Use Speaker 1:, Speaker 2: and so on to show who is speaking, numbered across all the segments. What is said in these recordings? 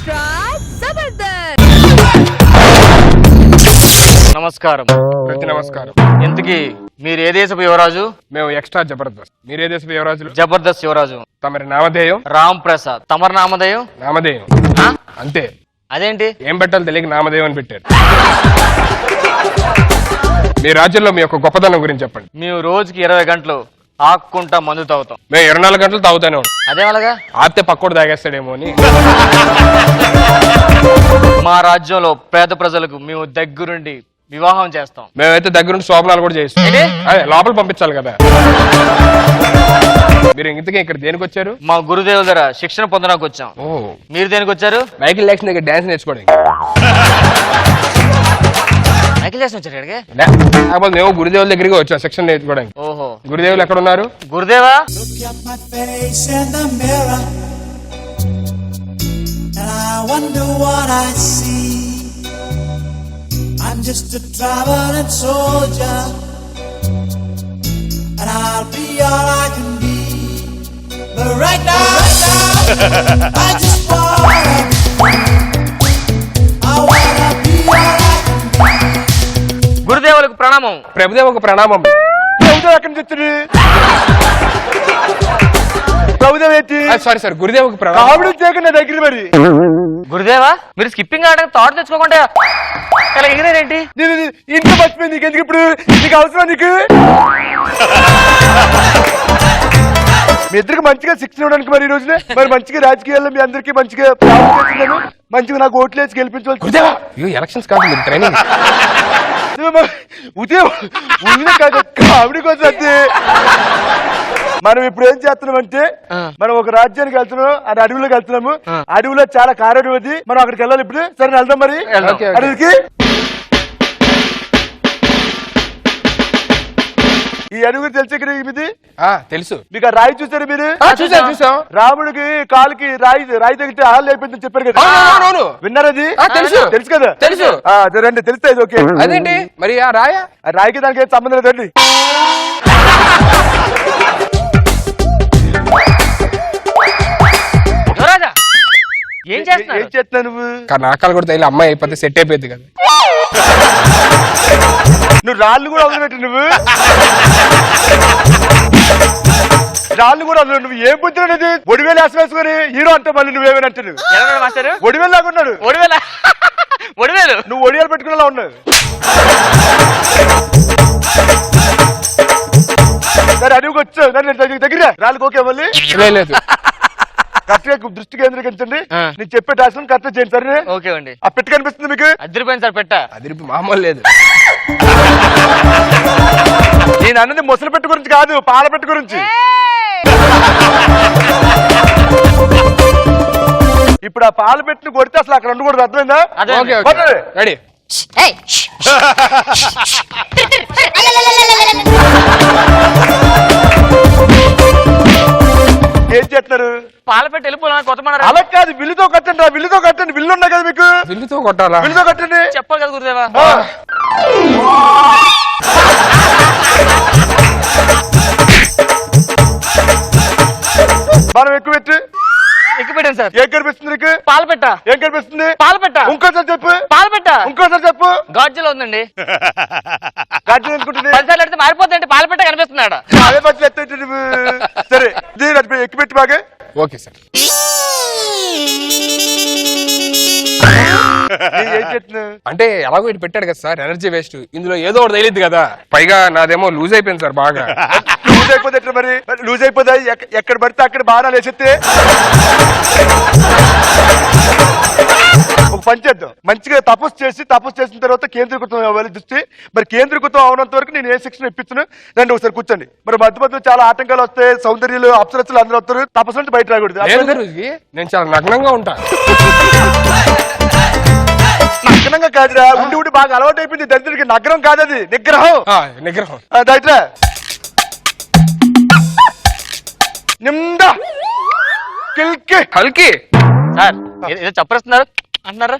Speaker 1: Extra Jabardasth.
Speaker 2: నమస్కారం.
Speaker 3: ప్రతి నమస్కారం.
Speaker 2: ఇంతకీ మీరు ఏ దేశపు యువరాజు?
Speaker 3: మేము ఎక్స్ట్రా జబర్దస్త్. మీరే దేశ యువరాజులు?
Speaker 2: జబర్దస్త్ యువరాజు.
Speaker 3: తమరి నామధేయం?
Speaker 2: రామ్ ప్రసాద్. తమరి నామధేయం?
Speaker 3: నామధేయం అంతే.
Speaker 2: అదేంటి?
Speaker 3: ఏం పెట్టాలి తెలియక నామధేయం అని పెట్టారు. మీ రాజ్యంలో మీ యొక్క గొప్పదనం గురించి చెప్పండి.
Speaker 2: మేము రోజుకి 20 గంటలు ఆక్కుంటా మందు తాగుతాం.
Speaker 3: మేము 24 గంటలు తాగుతానే ఉంటాం.
Speaker 2: అదే అలాగా
Speaker 3: ఆపితే పక్కోడు తాగేస్తాడేమో అని.
Speaker 2: మా రాజ్యంలో పేద ప్రజలకు మేము దగ్గరుండి వివాహం చేస్తాం.
Speaker 3: మేమైతే దగ్గరుండి శోభనాలు కూడా చేస్తాం. అదే లోపల పంపించాలి కదా. మీరు ఇంతకీ ఇక్కడ దేనికి వచ్చారు?
Speaker 2: మా గురుదేవుల దగ్గర శిక్షణ పొందడానికి వచ్చాం. మీరు దేనికి వచ్చారు?
Speaker 3: మైకిల్ జాక్సన్ దగ్గర డాన్స్ నేర్చుకోవడానికి.
Speaker 2: మైకిల్ జాక్సన్ వచ్చారు ఇక్కడికి?
Speaker 3: కాకపోతే మేము గురుదేవుల దగ్గరికి వచ్చాం శిక్షణ నేర్చుకోవడానికి.
Speaker 2: ఓహో,
Speaker 3: గురుదేవులు ఎక్కడ ఉన్నారు?
Speaker 2: గురుదేవా,
Speaker 4: I'm just a traveling soldier, and I'll be all I can be. But right now, I just wanna be all I can be.
Speaker 2: గురుదేవులకు ప్రణామం.
Speaker 3: ప్రభుదేవకు ప్రణామం. ప్రభుదేవ్ ఎక్కడి నుంచి వచ్చారు? సారీ సార్, గురుదేవకు ప్రణామం. దగ్గర మరి
Speaker 2: గురుదేవా, మీరు స్కిప్పింగ్ ఆడడానికి థాట్ తెచ్చుకోకుండా ఇలా ఎగిరేంటి?
Speaker 3: ఇంట్లో మర్చిపోయింది. నీకు ఎందుకు ఇప్పుడు? నీకు అవసరం? నీకు మీ ఇద్దరికి మంచిగా శిక్షణ ఇవ్వడానికి మరి ఈ రోజునే మరి మంచిగా రాజకీయాల్లో మీ అందరికి మంచిగా మంచిగా నాకు ఓట్లు వేసి గెలిపించవచ్చు. గురుదేవా, ఎలక్షన్స్ కాదు, మీరు ట్రైనింగ్ ఉదయం కావిడి కోసం అంతే. మనం ఇప్పుడు ఏం చేస్తున్నాం అంటే, మనం ఒక రాజ్యానికి వెళ్తున్నాం, అది అడవిలోకి వెళ్తున్నాము. అడవిలో చాలా కారణం అది, మనం అక్కడికి వెళ్ళాలి ఇప్పుడు. సరే వెళ్దాం మరి అడవికి. ఈ అడుగు తెలుసు ఇక్కడ ఇది తెలుసు మీకు. ఆ రాయి చూసారు మీరు? చూసాం. రాముడికి కాలుకి రాయి తగ్గితే ఆళ్ళు అయిపోయిందని చెప్పారు కదా. విన్నారు? అది తెలుసు తెలుసు కదా. తెలుసు రండి, తెలుస్తాయి. ఓకే, అదేంటి మరి ఆ రాయికి దానికి ఏం సంబంధం లేదండి.
Speaker 2: ఏం చేస్తున్నావు
Speaker 3: నువ్వు? నాకాలు కూడా తగిలి అమ్మాయి అయిపోతే సెట్ అయిపోయింది కదా. నువ్వు రాళ్ళు కూడా వదిలిపెట్టి నువ్వు రాళ్ళు కూడా వదిలి. నువ్వు ఏం పుట్టినది? ఒడివేలు వేసి వేసుకొని హీరో అంటే మళ్ళీ నువ్వేమని మాస్టర్? ఒడివేలు లాగున్నాడు. ఒడివేలు నువ్వు ఒడివేలు పెట్టుకునేలా ఉన్నావు. సరే అడుగుకి వచ్చావు దగ్గర రాళ్ళకి. ఓకే, మళ్ళీ లేదు. కరెక్ట్ గా దృష్టి కేంద్రీకరించండి. నేను చెప్పే టాస్క్ కరెక్ట్ చేయండి. సరే
Speaker 2: ఓకే అండి.
Speaker 3: ఆ పెట్ట కనిపిస్తుంది మీకు?
Speaker 2: అదిరిపోయింది సార్. పెట్ట
Speaker 3: అదిరిపి మామూలు లేదు. నేను అన్నది ముసలి పెట్ట గురించి కాదు, పాల పెట్ట గురించి. ఇప్పుడు ఆ పాల పెట్టిని కొడితే అసలు అక్కడ ఉండకూడదు, అర్థమైందా? రెడీ. ఏం చేస్తున్నారు?
Speaker 2: పాల పెట్టి వెళ్ళిపోవాలి. కొత్త
Speaker 3: అలా కాదు, విల్లుతో కట్టండి. విల్లుతో కట్టండి. విల్లు ఉన్నాయి కదా మీకు? విల్లుతో కొట్టాలా? విల్లుతో కట్టండి.
Speaker 2: చెప్పాలి కదా గురుదేవా.
Speaker 3: మనం ఎక్కువ పెట్టు.
Speaker 2: ఎక్కువ పెట్టండి సార్.
Speaker 3: ఏం కనిపిస్తుంది నీకు?
Speaker 2: పాల పెట్ట.
Speaker 3: ఏం కనిపిస్తుంది?
Speaker 2: పాల పెట్ట.
Speaker 3: ఇంకోసారి చెప్పు.
Speaker 2: పాల పెట్ట. ఇంకోసారి
Speaker 3: చెప్పు.
Speaker 2: గాడ్జిలా ఉందండి.
Speaker 3: గాడ్జిలా అనుకుంటుంది.
Speaker 2: 10 సార్లు పెడితే మారిపోతుందండి. పాల పెట్ట కనిపిస్తున్నాడు.
Speaker 3: అదే పచ్చి ఎత్త నువ్వు. సరే ఎక్కువ పెట్టి బాగా. Okay sir. అంటే ఎలాగో ఇటు పెట్టాడు కదా సార్, ఎనర్జీ వేస్ట్. ఇందులో ఏదో ఒకటి తగిలిద్ది కదా. పైగా నాదేమో లూజ్ అయిపోయింది సార్ బాగా. లూజ్ అయిపోతే మరి లూజ్ అయిపోతే ఎక్కడ పడితే అక్కడ బాణాలు వేసేస్తే ఒక పని చేద్దాం. మంచిగా తపస్సు చేసిన తర్వాత కేంద్రీకృతం అవ్వాలి దృష్టి. మరి కేంద్రీకృతం అవనంత వరకు నేను ఏ శిక్షణ ఇప్పించను. రండి ఒకసారి కూర్చోండి. మరి మధ్య చాలా ఆటంకాలు వస్తాయి. సౌందర్యాలు అప్సరస్సులు అందరూ వస్తారు. తపస్సు నుంచి బయట రాకూడదు. నేను చాలా నగ్నంగా ఉంటాను. నగ్నంగా కాదురా, ఉండి బాగా అలవాటు అయిపోయింది దరిద్రుడికి. నగరం కాదది, నిగ్రహం. నిగ్రహం దైట్రా. నిమ్దా కిల్కి హల్కి.
Speaker 2: సార్ ఏదో చెప్పేస్తున్నారు అంటున్నారా?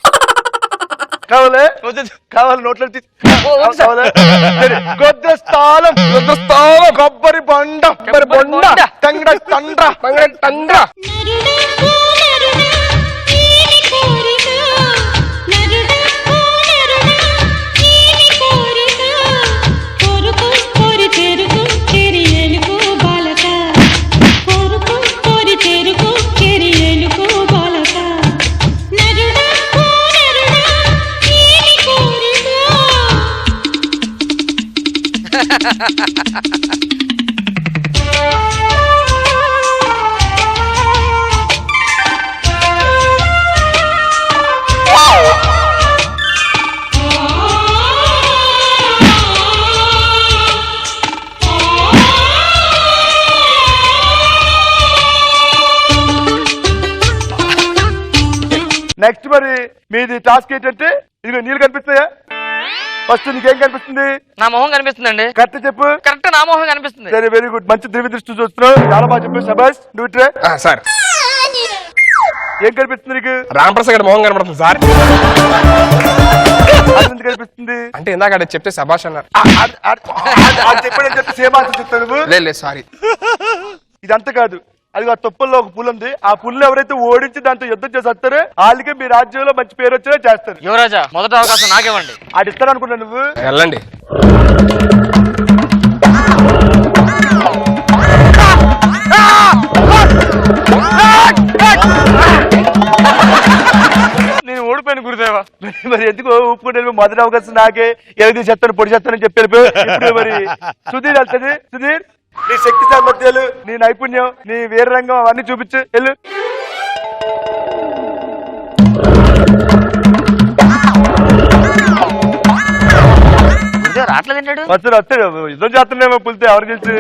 Speaker 3: కావాలి నోట్లో గొద్దస్థాలం కొబ్బరి బొండ తండ్ర తండ్ర తండ్ర నెక్స్ట్ మరి మీది టాస్క్ ఏంటంటే ఇదిగో నీళ్ళు కనిపిస్తాయా? ఫస్ట్ నీకేం కనిపిస్తుంది?
Speaker 2: నా మొహం కనిపిస్తుందండి.
Speaker 3: కరెక్ట్ చెప్పు.
Speaker 2: కరెక్ట్ నా మొహం కనిపిస్తుంది.
Speaker 3: సరే వెరీ గుడ్, మంచి దివ్య దృష్టి చూస్తున్నావు, చాలా బాగా చెప్పు. శబాష్. నువ్వు ఇట్రా.
Speaker 5: సార్
Speaker 3: ఏం కనిపిస్తుంది నీకు?
Speaker 5: రామప్రసాద్ గారి మొహం కనబడుతుంది సార్.
Speaker 3: అది ఎందుకు కనిపిస్తుంది?
Speaker 5: అంటే ఇందాక అది చెప్తే సభాష్ అన్నారు.
Speaker 3: చెప్పాడని చెప్పి సేమ్ ఆన్సర్ చెప్తాను నువ్వు.
Speaker 5: లేదు సారీ.
Speaker 3: ఇదంతా కాదు, అది ఆ తుప్పల్లో ఒక పుల్ ఉంది. ఆ పుల్లు ఎవరైతే ఓడించి దాంతో యుద్ధం చేసి వస్తారో వాళ్ళకి మీ రాజ్యంలో మంచి పేరు వచ్చేలా చేస్తారు.
Speaker 2: యువరాజా మొదటి అవకాశం నాకేవ్వండి.
Speaker 3: అది ఇస్తారు అనుకున్నా నువ్వు.
Speaker 5: వెళ్ళండి.
Speaker 2: నేను ఓడిపోయాను గురుదేవా.
Speaker 3: మరి ఎందుకు ఒప్పుకుంటే మొదటి అవకాశం నాకే, ఎవరి చేస్తాను పొడి చేస్తానని చెప్పి ఇప్పుడు మరి సుధీర్ వెళ్తుంది. సుధీర్, నీ శక్తి సామర్థ్యాలు, నీ నైపుణ్యం, నీ వీర రంగం అవన్నీ చూపించు. వెళ్ళు.
Speaker 2: గురుదేవ రాట్లేదు ఏంటాడు?
Speaker 3: వస్తాడు వస్తాడు, యుద్ధం చేస్తున్నామో పులితే ఎవరు తెలుసు.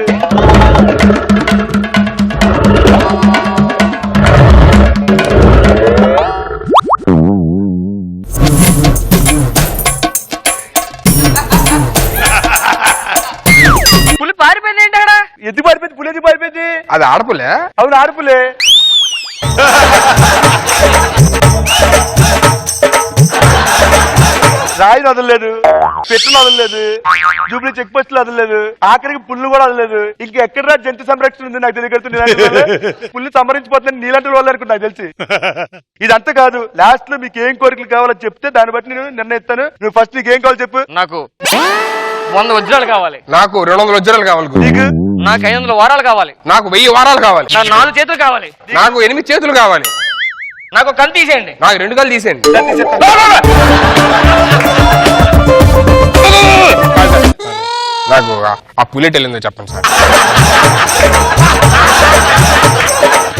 Speaker 2: పులి పారిపోయింది ఏంటి అక్కడ?
Speaker 3: ఎందుకు పారిపోయింది? పులి ఎందుకు పారిపోయింది?
Speaker 5: అది ఆడపులే.
Speaker 3: అవును ఆడపులే. రాయిని వదలలేదు, పెట్టును వదలలేదు, జూబ్లీ చెక్ పోస్టులు వదలలేదు, ఆఖరికి పుల్లు కూడా వదలలేదు. ఇంకెక్కడ జంతు సంరక్షణ ఉంది నాకు తెలియదు. పుల్లు సంహరించిపోతుందని నీలాంటి వాళ్ళు అనుకుంటా నాకు తెలిసి. ఇదంతా కాదు, లాస్ట్ లో మీకు ఏం కోరికలు కావాలో చెప్తే దాన్ని బట్టి నేను నిర్ణయిస్తాను. నువ్వు ఫస్ట్ నీకు ఏం కావాలో చెప్పు.
Speaker 2: నాకు 100 వజ్రాలు కావాలి.
Speaker 5: నాకు 200 వజ్రాలు కావాలి గురు.
Speaker 3: నీకు?
Speaker 2: నాకు 500 వారాలు కావాలి.
Speaker 5: నాకు 1000 వారాలు కావాలి.
Speaker 2: నాకు 4 చేతులు కావాలి.
Speaker 5: నాకు 8 చేతులు కావాలి.
Speaker 2: నాకు కళ్ళు తీసేయండి.
Speaker 5: నాకు 2 కళ్ళు తీసేయండి. నాకు ఆ పులెట్ వెళ్ళిందో చెప్పండి సార్.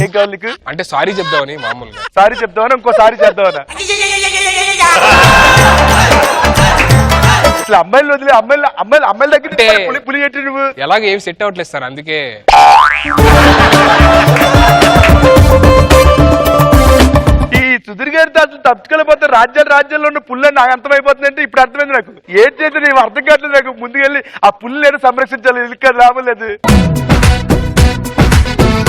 Speaker 3: ఏం కావాలి నీకు?
Speaker 5: అంటే సారీ చెప్దామని మామూలుగా.
Speaker 3: సారీ చెప్దామని, ఇంకోసారి చేద్దామనా? అసలు అమ్మాయిలు వదిలే, అమ్మాయిల దగ్గర పులి ఏంటి నువ్వు?
Speaker 5: ఎలాగ ఏం సెట్ అవ్వట్లేదు సార్, అందుకే.
Speaker 3: ఈ సుధీర్ గారితో అసలు తప్పుకెళ్ళిపోతే రాజ్యాల్లో ఉన్న పుల్లు నాకు అర్థమైపోతుంది. అంటే ఇప్పుడు అర్థమైంది నాకు. ఏం చేస్తే నేను అర్థం కావట్లేదు నాకు. ముందుకెళ్ళి ఆ పుల్లు నేను సంరక్షించాలి, ఇంకా లాభం లేదు.